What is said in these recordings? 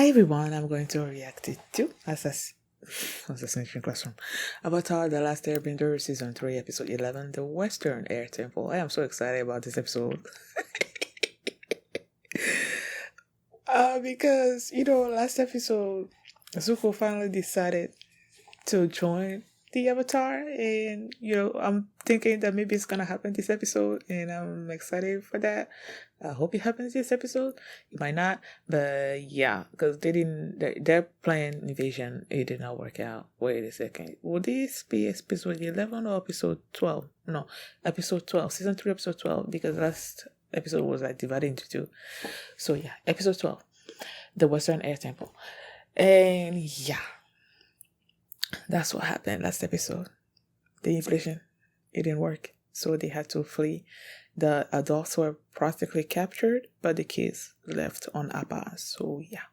Hi everyone, I'm going to react to Assassination Classroom. Avatar The Last Airbender Season 3 Episode 11, The Western Air Temple. I am so excited about this episode. Because, last episode, Zuko finally decided to join the Avatar, and I'm thinking that maybe it's gonna happen this episode, and I'm excited for that. I hope it happens this episode. It might not, but yeah, because their plan invasion, it did not work out. Wait a second, will this be episode 11 or episode 12? No, episode 12, season 3, episode 12, because last episode was like divided into two. So yeah, episode 12, the Western Air Temple, and yeah. That's what happened last episode. The inflation, it didn't work. So they had to flee. The adults were practically captured, but the kids left on Appa. So yeah.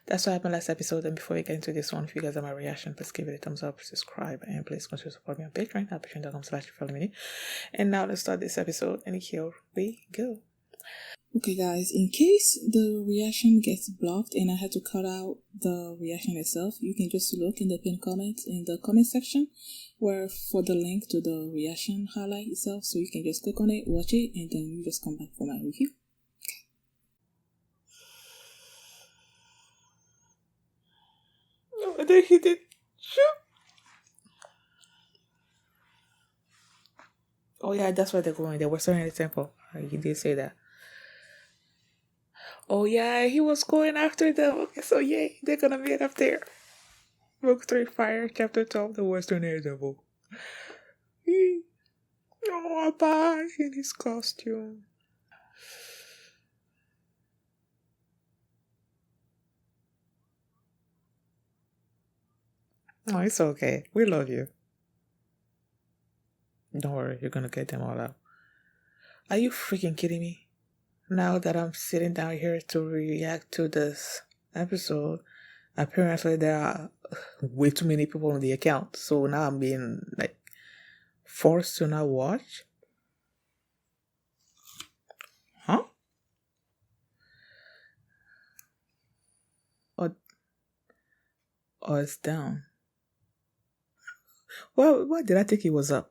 That's what happened last episode. And before we get into this one, if you guys have my reaction, please give it a thumbs up, subscribe, and please consider support me on Patreon at patreon.com/follow. And now let's start this episode, and here we go. Okay guys, in case the reaction gets blocked and I had to cut out the reaction itself, you can just look in the pinned comment in the comment section where for the link to the reaction highlight itself, so you can just click on it, watch it, and then you just come back for my review. Oh, there he did. Oh yeah, that's where they're going. They were starting the temple. He did say that. Oh yeah, he was going after them. Okay, so yay, they're gonna meet up there. Book 3 Fire, Chapter 12, The Western Air Devil. Oh, Abba in his costume. Oh, it's okay. We love you. Don't worry, you're gonna get them all out. Are you freaking kidding me? Now that I'm sitting down here to react to this episode, apparently there are way too many people on the account. So now I'm being forced to not watch. Huh? Or it's down. Well, why did I think it was up?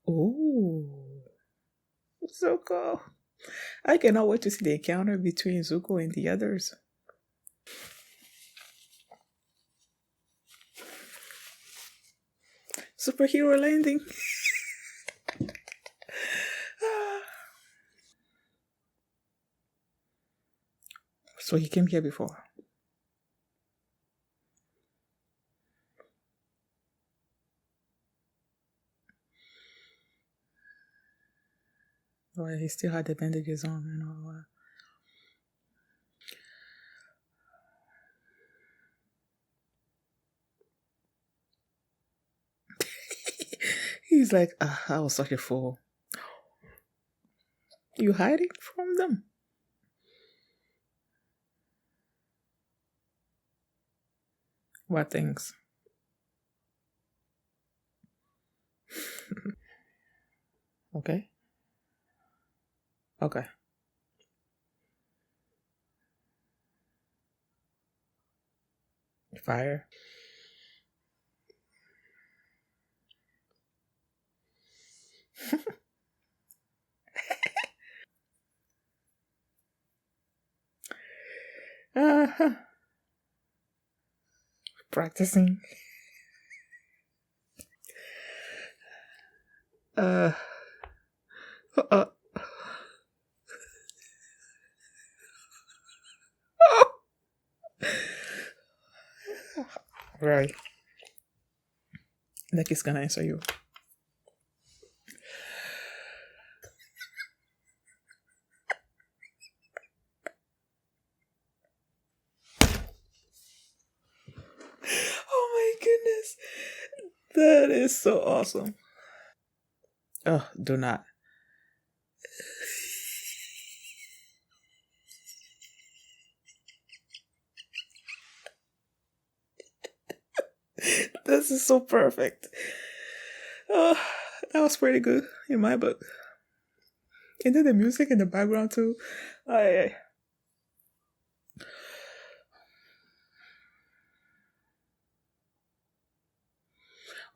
Oh, so cool. I cannot wait to see the encounter between Zuko and the others. Superhero landing. So he came here before. Well, he still had the bandages on and all that. He's like, I was such a fool. You hiding from them? What things? Okay. Okay. Fire. Uh-huh. Practicing. Uh. Uh. Right. Like he's gonna answer you. Oh my goodness. That is so awesome. Oh, do not. This is so perfect. Oh, that was pretty good in my book. And then the music in the background too.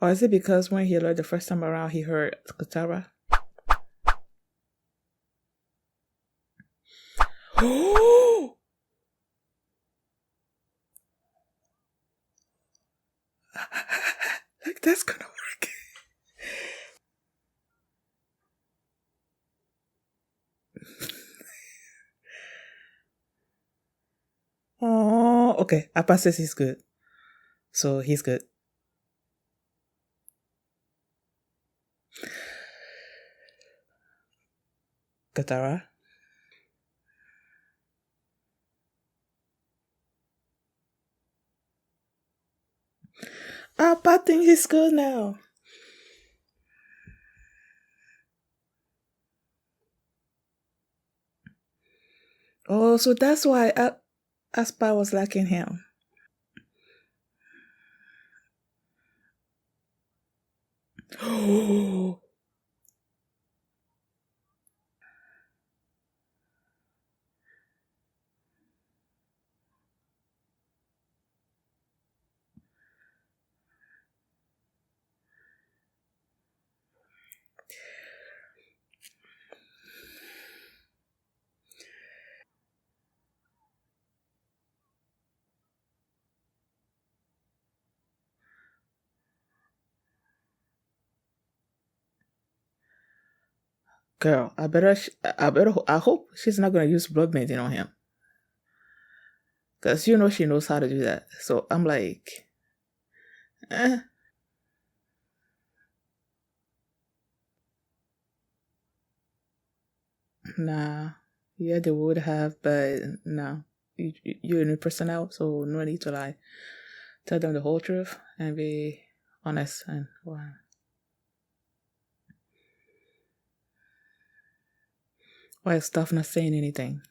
Or is it because when he learned the first time around, he heard Katara? Oh! Like, that's gonna work. Oh, okay. Appa says he's good. So he's good. Katara. Appa thinks he's good now. Oh, so that's why Aspa was liking him. Oh, girl, I hope she's not gonna use blood bending on him, cause she knows how to do that. So I'm like, eh, nah. Yeah, they would have, but no. You're a new person now, so no need to lie. Tell them the whole truth and be honest and well. Why is stuff not saying anything?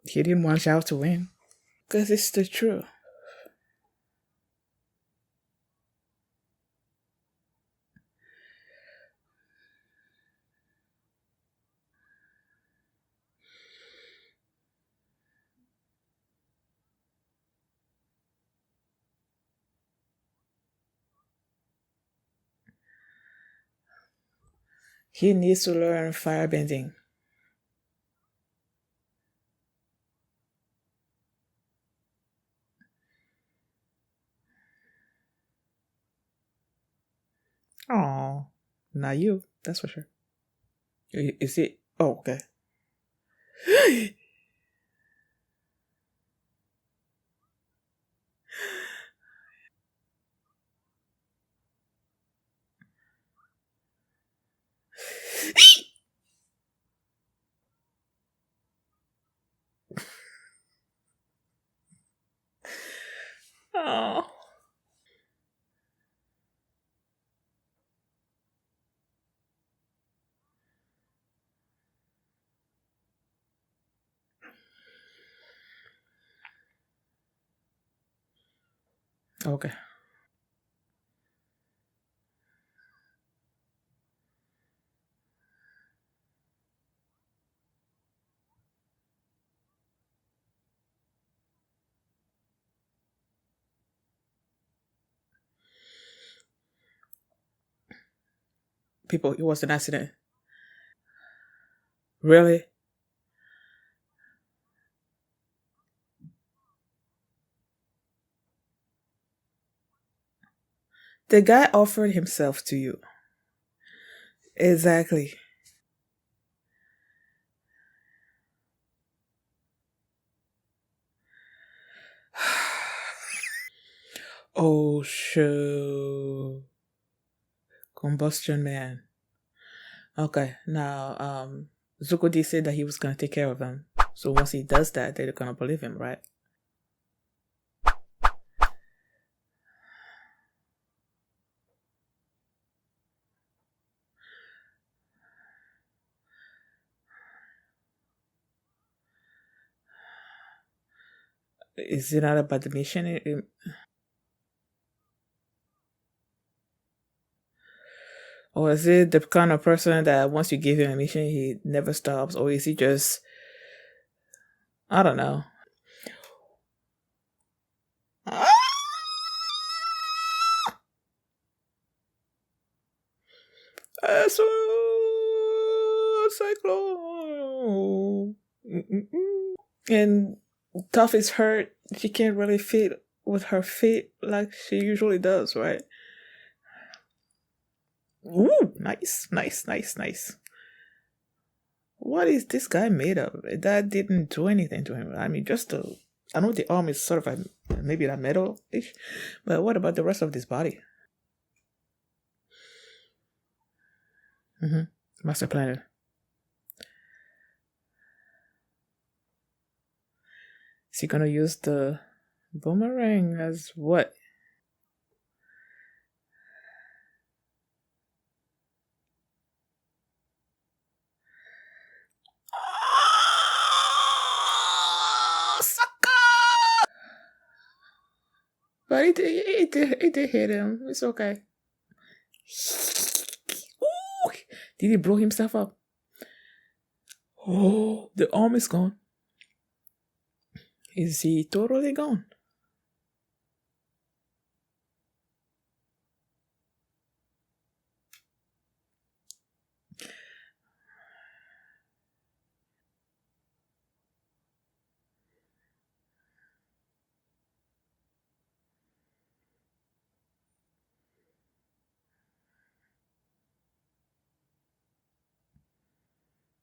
He didn't want Zhao to win. Because it's the truth. He needs to learn firebending. Oh, not you. That's for sure. Is it? Oh, okay. Oh. Okay. People, it was an accident. Really? The guy offered himself to you. Exactly. Oh, shoot. Combustion man. Okay, now, Zuko did say that he was gonna take care of them. So once he does that, they're gonna believe him, right? Is it not about the mission? Or is it the kind of person that once you give him a mission, he never stops? Or is he just, I don't know. Eso, cyclone. And Tough is hurt. She can't really fit with her feet like she usually does, right? Ooh, nice, nice, nice, nice. What is this guy made of? That didn't do anything to him. I mean, just the. I know the arm is sort of maybe that metal-ish, but what about the rest of this body? Master Planner. Is he gonna use the boomerang as what? But it did hit him. It's okay. Ooh, did he blow himself up? Oh, the arm is gone. Is he totally gone?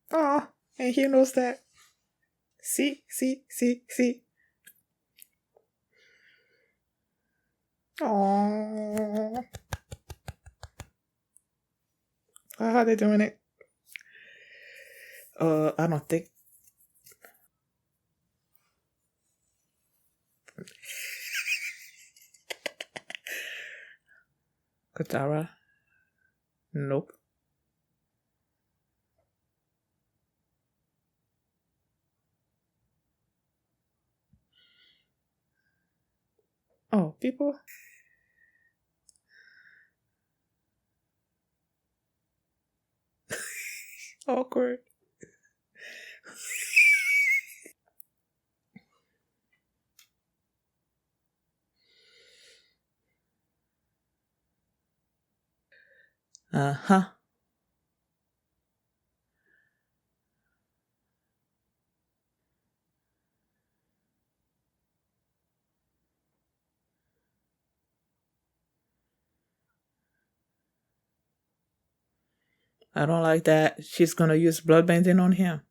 Oh, and he knows that. See. Oh, how are they doing it? I don't think. Katara. Nope. Oh, people. Awkward. Uh-huh. I don't like that. She's gonna use bloodbending on him.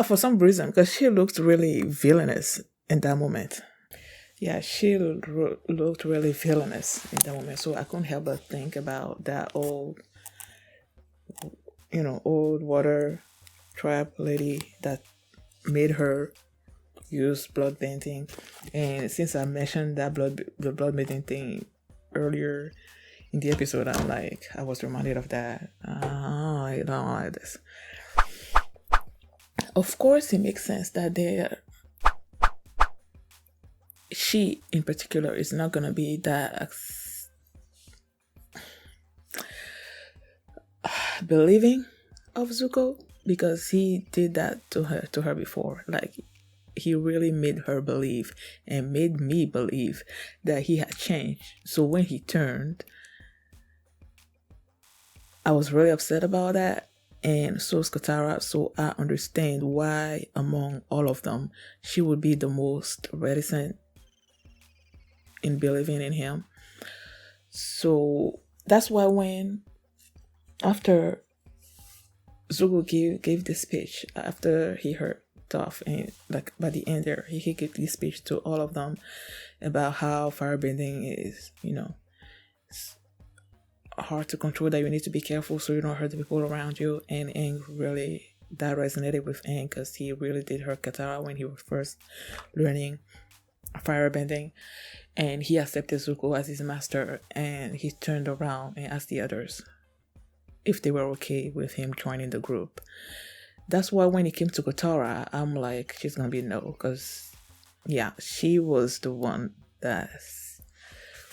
For some reason, because she looked really villainous in that moment. Yeah, she looked really villainous in that moment. So I couldn't help but think about that old water trap lady that made her use blood painting. And since I mentioned the blood painting thing earlier in the episode, I was reminded of that. I don't like this. Of course, it makes sense that she in particular is not gonna be that believing of Zuko, because he did that to her before. Like, he really made her believe and made me believe that he had changed. So when he turned, I was really upset about that. And so is Katara. So I understand why among all of them she would be the most reticent in believing in him. So that's why when after Zuko gave this speech, after he heard Toph, and like by the end there, he gave this speech to all of them about how firebending is, hard to control, that you need to be careful so you don't hurt the people around you. And Aang really, that resonated with Aang, because he really did hurt Katara when he was first learning firebending, and he accepted Zuko as his master, and he turned around and asked the others if they were okay with him joining the group. that's why when it came to Kotara, I'm like, she's gonna be no, because yeah, she was the one that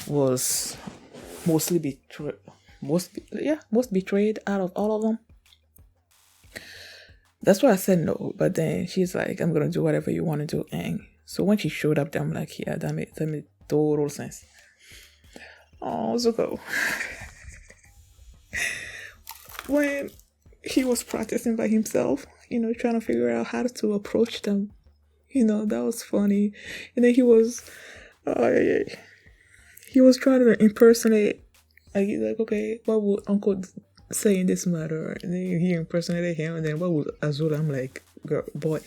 was mostly betrayed, most betrayed out of all of them. That's why I said no. But then she's like, I'm gonna do whatever you want to do, Aang. So when she showed up, I'm like, yeah, that made total sense. Oh, Zuko. When he was practicing by himself, trying to figure out how to approach them, that was funny. And then he was, he was trying to impersonate. Like, he's like, okay, what would Uncle say in this matter? And then he impersonated him. And then what would Azula? I'm like, girl, boy,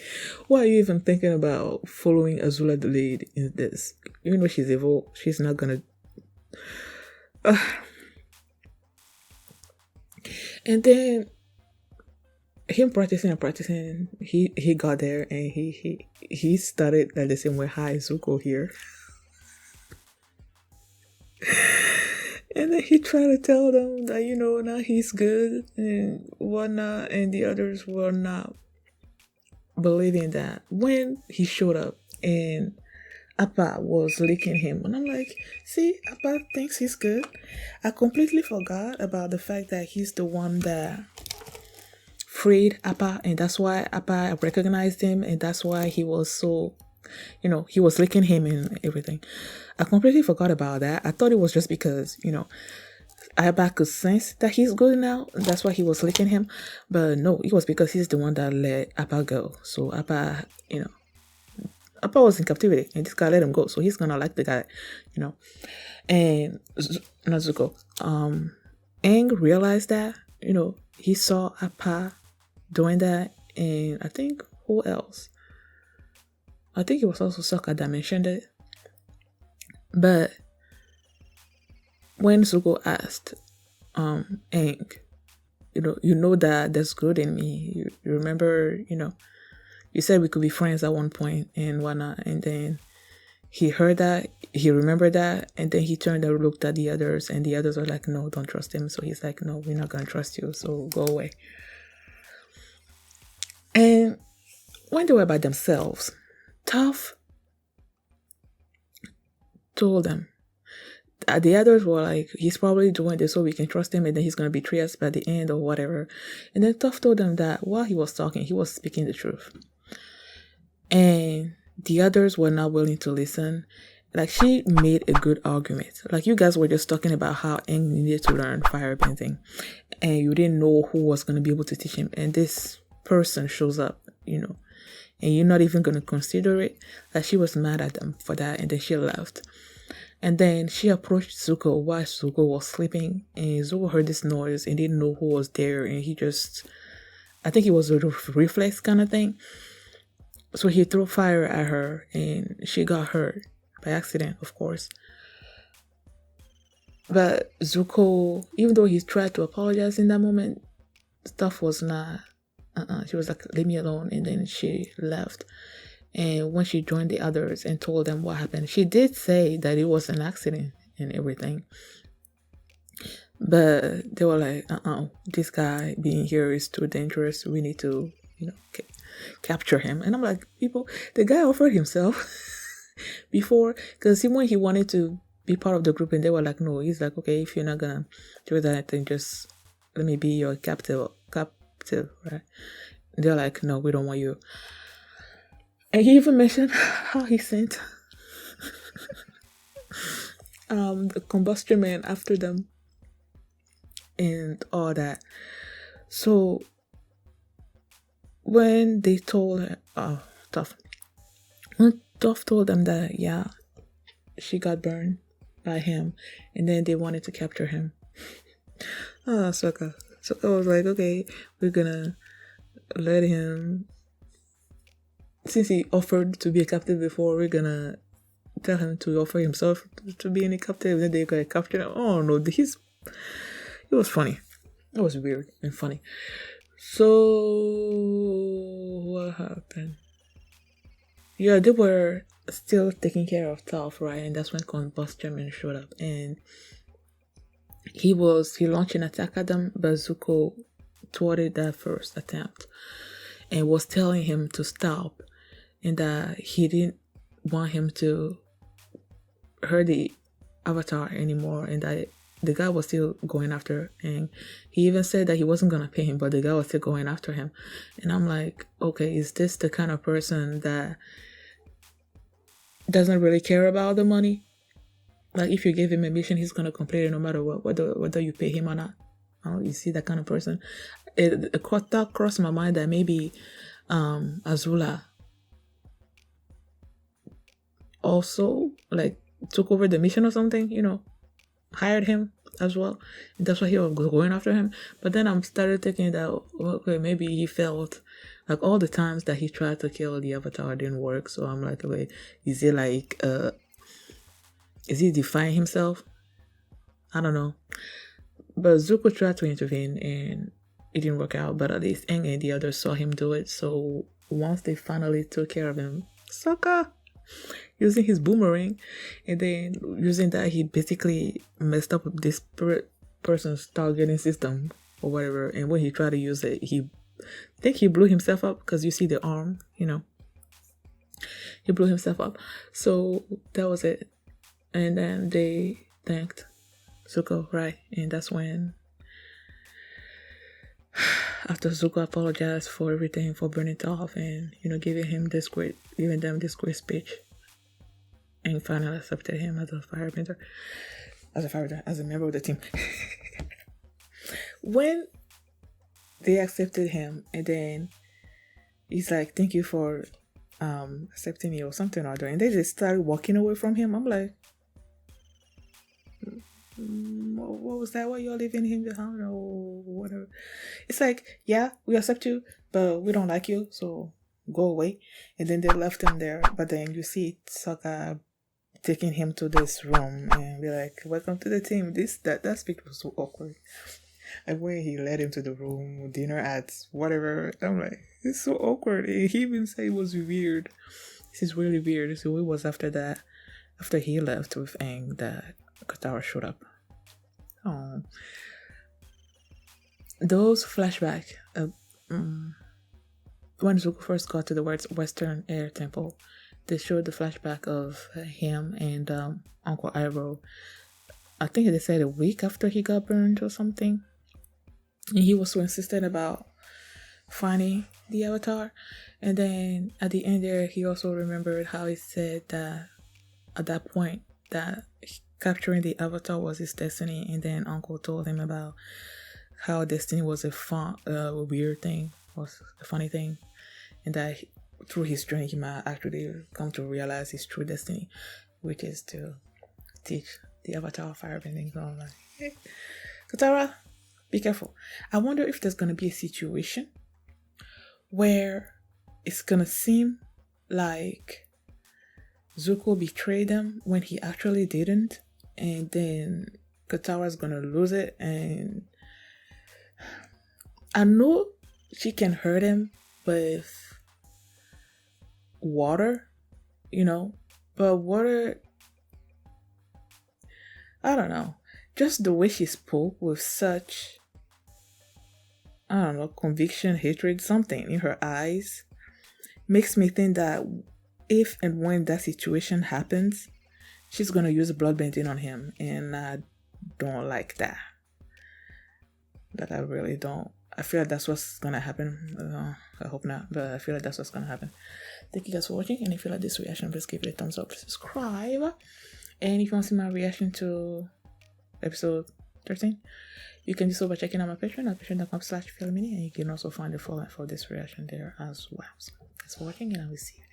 why are you even thinking about following Azula the lead in this? Even though she's evil, she's not gonna. And then him practicing, he got there and he started like the same way. Hi, Zuko here. And then he tried to tell them that, now he's good and whatnot, and the others were not believing that. When he showed up and Appa was licking him, and I'm like, see, Appa thinks he's good. I completely forgot about the fact that he's the one that freed Appa, and that's why Appa recognized him, and that's why he was so, he was licking him and everything. I completely forgot about that. I thought it was just because, Appa could sense that he's good now, and that's why he was licking him. But no, it was because he's the one that let Appa go. So Appa, Appa was in captivity, and this guy let him go, so he's gonna like the guy, And not Zuko. Aang realized that, he saw Appa doing that, and I think who else? I think it was also Sokka that mentioned it. But when Zuko asked Aang, you know that there's good in me. You remember, you said we could be friends at one point and whatnot. And then he heard that, he remembered that, and then he turned and looked at the others, and the others were like, no, don't trust him. So he's like, no, we're not going to trust you, so go away. And when they were by themselves, Toph told them, the others were like, he's probably doing this so we can trust him, and then he's going to betray us by the end or whatever. And then Toph told them that while he was talking, he was speaking the truth. And the others were not willing to listen. Like, she made a good argument. Like, you guys were just talking about how Aang needed to learn firebending, and you didn't know who was going to be able to teach him. And this person shows up, and you're not even going to consider it. Like, she was mad at them for that, and then she left. And then she approached Zuko while Zuko was sleeping, and Zuko heard this noise and didn't know who was there, and he just, I think it was a reflex kind of thing. So he threw fire at her, and she got hurt by accident, of course. But Zuko, even though he tried to apologize in that moment, stuff was not, she was like, leave me alone, and then she left. And when she joined the others and told them what happened, she did say that it was an accident and everything. But they were like, this guy being here is too dangerous. We need to, capture him. And I'm like, people, the guy offered himself before, because when he wanted to be part of the group, and they were like, no, he's like, okay, if you're not gonna do that, then just let me be your captive, right? And they're like, no, we don't want you. And he even mentioned how he sent the combustion man after them and all that. So when they told her, when Toph told them that, yeah, she got burned by him, and then they wanted to capture him. Sokka was like, okay, we're gonna let him. Since he offered to be a captive before, we're gonna tell him to offer himself to be any captive. Then they got captured. Oh no, it was funny. It was weird and funny. So what happened? Yeah, they were still taking care of Toph, right? And that's when Combustion showed up, and he launched an attack at them, but Zuko thwarted that first attempt. and was telling him to stop, and that he didn't want him to hurt the avatar anymore, and that the guy was still going after, and he even said that he wasn't gonna pay him, but the guy was still going after him. And I'm like, okay, is this the kind of person that doesn't really care about the money? Like, if you give him a mission, he's gonna complete it no matter what, whether you pay him or not. You see that kind of person. It thought crossed my mind that maybe Azula also like took over the mission or something, hired him as well. And that's why he was going after him. But then I started thinking that, okay, maybe he felt like all the times that he tried to kill the avatar didn't work. So I'm like, okay, is he defying himself? I don't know. But Zuko tried to intervene and it didn't work out. But at least Aang and the others saw him do it. So once they finally took care of him, Sokka, using his boomerang, and then using that, he basically messed up this person's targeting system or whatever. And when he tried to use it, I think he blew himself up, because you see the arm, he blew himself up. So that was it. And then they thanked Zuko, right? And that's when, after Zuko apologized for everything, for burning Toph, and giving them this great speech, and finally accepted him as a firebender, as a member of the team. When they accepted him, and then he's like, "Thank you for accepting me," or something or other, and they just started walking away from him. I'm like, what was that? Why y'all leaving him behind or whatever? It's like, yeah, we accept you, but we don't like you, so go away. And then they left him there. But then you see Sokka taking him to this room and be like, "Welcome to the team." That speech was so awkward. And when he led him to the room, dinner at whatever, I'm like, it's so awkward. And he even said it was weird. This is really weird. So it was after that, after he left with Aang, that Katara showed up. Oh, those flashbacks. When Zuko first got to the Western Air Temple, they showed the flashback of him and Uncle Iroh. I think they said a week after he got burned or something. And he was so insistent about finding the Avatar. And then at the end there, he also remembered how he said that at that point that capturing the Avatar was his destiny. And then Uncle told him about how destiny was a weird thing, was a funny thing. And that through his journey, he might actually come to realize his true destiny, which is to teach the Avatar firebending. So I'm like, hey, Katara, be careful. I wonder if there's gonna be a situation where it's gonna seem like Zuko betrayed them when he actually didn't, and then Katara's gonna lose it. And I know she can hurt him with water, but water, I don't know, just the way she spoke with such, I don't know, conviction, hatred, something in her eyes makes me think that if and when that situation happens, she's gonna use bloodbending on him, and I don't like that. I really don't. I feel like that's what's gonna happen. I hope not, but I feel like that's what's gonna happen. Thank you guys for watching, and if you like this reaction, please give it a thumbs up, subscribe, and if you want to see my reaction to episode 13, you can do so by checking out my Patreon at patreon.com/filmini, and you can also find the follow for this reaction there as well. So thanks for watching, and I will see you.